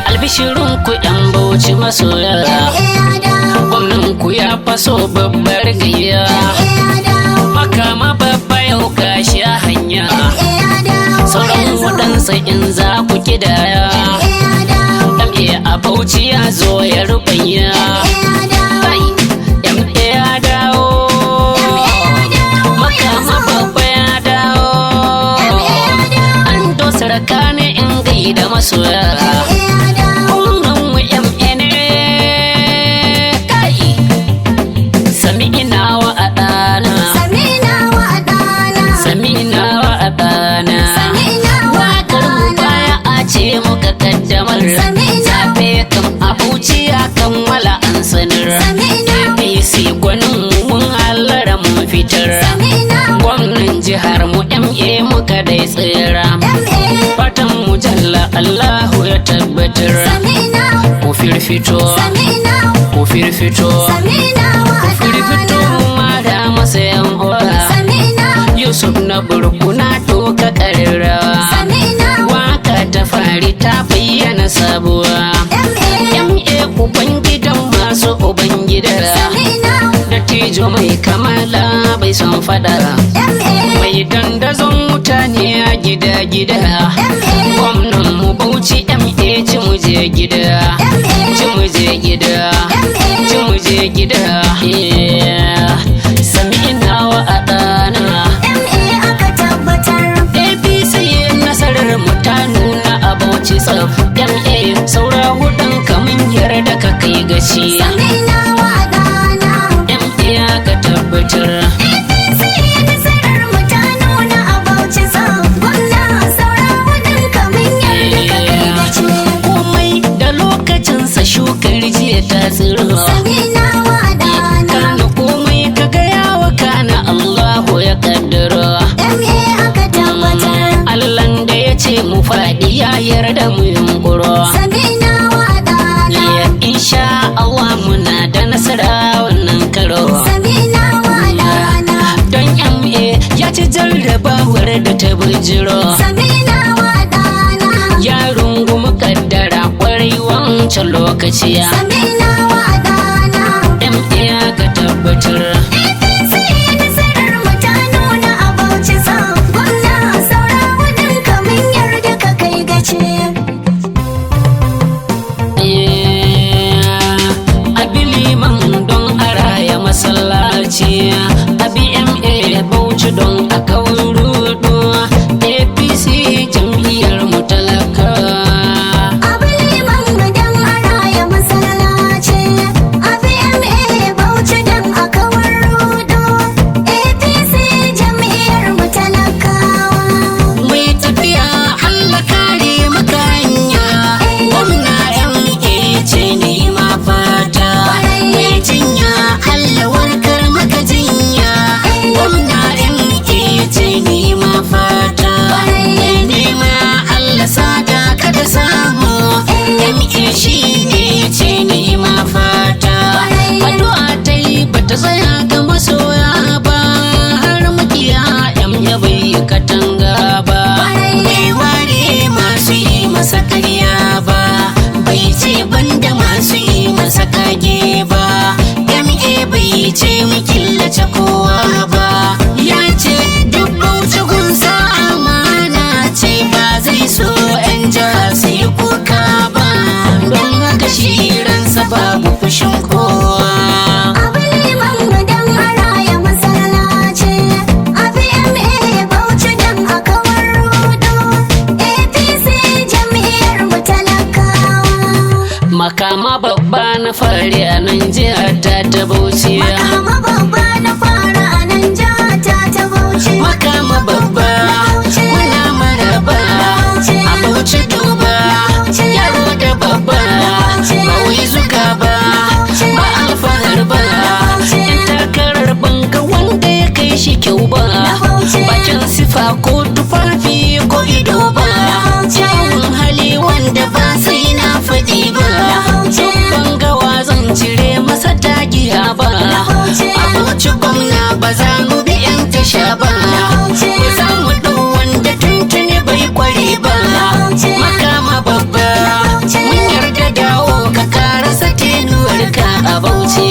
albishirun ku yan Bauchi masoya, gwamnan ku ya faso babbar gayya, makama babba yau gashi a hanya, sauran waɗansa in za ku kidaya, MA a Bauchi ya zo ya rubanya, MA ya dawo, makama babba ya dawo, an dosa raka ne in gaida masoya. SAMI'INA wa adana, SAMI'INA wa adana, waƙar mu baya a ce muka kaddamar, zaɓe kan Abuja ya kammala an sanar, APC gwanin mun hallara mun fitar, gwamnan jihar mu MA muka dai tsira, fatan mu jalla Allahu ya tabbatar, ku firfito, ku firfito, firfito ma da masa yan uwa, Yusuf na Burku na toka kararrawa, waka ta fari ta bayyana sabuwa, MA ubangidan masu ubangida, dattijo mai kamala bai son fada, mai dandazon mutane a gida-gida, gwamnan mu Bauchi MA ci muje gida, ci muje gida, ci muje gida. SAMI'INA wa adana, APC nasarar mu ta nuna a Bauchi tsaf, MA saura hudun kamun yarda ka kai gaci, MA aka tabbatar. Shukar jiya ta tsiro, kana komai ka gaya wa kana Allahu ya kaddaro, Allahn da ya ce mu faɗi ya yarda mu yunkuro, insha Allah muna da nasara wannan karo, don MA ya ci jarrabawar da ta bujiro, ya rungumi kaddara kwarai wancan lokaci, MA ka tabbatar. Abi Liman don a raya Masallaci, abi MA Bauchi don a kawar rudu, APC jam'iyyar mu talaka. Ce mu killace kowa ba, ya ce duk Bauchi gunsa amana ce, ba zai so 'yan jiha su yi kuka ba, don haka shi ransa babu fushin kowa. Makama babba na fari a nan jihar ta Bauchi. Makama babba na fara a nan jihar ta Bauchi. Makama babba muna maraba a Bauchi duba, yaro da babba ba wai zuga ba, ba alfahar ba, in takarar banka wanda ya kai shi kyau ba, bakin sifa ko tufafi ko ido ba, kyawun hali wanda ba sai na faɗi ba, dubban gawa zan cire masa tagiya ba, a Bauchi gwamna ba za mu bi 'yan tasha ba, ba za mu ɗau wanda tuntuni bai kware ba, makama babba Bauchi